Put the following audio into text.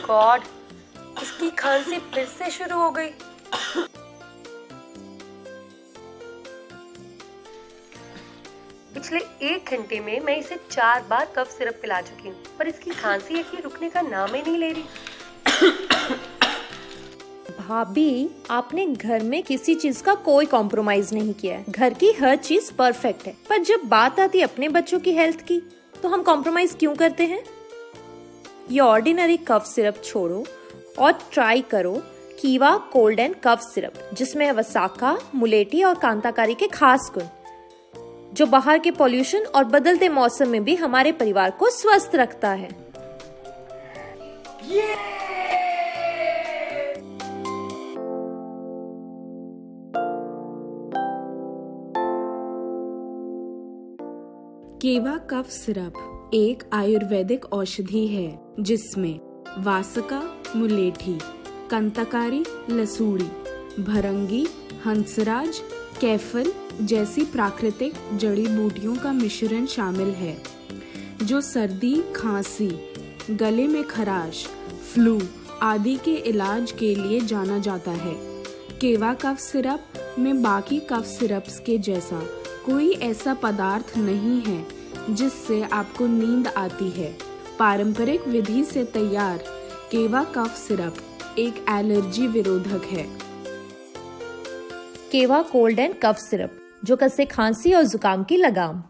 God, इसकी खांसी फिर से शुरू हो गई। पिछले 1 घंटे में मैं इसे 4 बार कफ सिरप पिला चुकी हूँ, पर इसकी खांसी है कि रुकने का नाम ही नहीं ले रही। भाभी, आपने घर में किसी चीज का कोई कॉम्प्रोमाइज नहीं किया है। घर की हर चीज परफेक्ट है, पर जब बात आती है अपने बच्चों की हेल्थ की, तो हम कॉम्प्रोमाइज क्यों करते हैं? ये ऑर्डिनरी कफ सिरप छोड़ो और ट्राई करो कीवा कोल्ड एंड कफ सिरप, जिसमें है वसाका, मुलेठी और कांताकारी के खास गुण, जो बाहर के पॉल्यूशन और बदलते मौसम में भी हमारे परिवार को स्वस्थ रखता है। केवा कफ सिरप एक आयुर्वेदिक औषधि है जिसमें वासका, मुलेठी, कंतकारी, लसूड़ी, भरंगी, हंसराज, कैफल जैसी प्राकृतिक जड़ी बूटियों का मिश्रण शामिल है, जो सर्दी, खांसी, गले में खराश, फ्लू आदि के इलाज के लिए जाना जाता है। केवा कफ सिरप में बाकी कफ सिरप्स के जैसा कोई ऐसा पदार्थ नहीं है जिससे आपको नींद आती है। पारंपरिक विधि से तैयार केवा कफ सिरप एक एलर्जी विरोधक है। केवा कोल्ड एंड कफ सिरप, जो कसे खांसी और जुकाम की लगाम।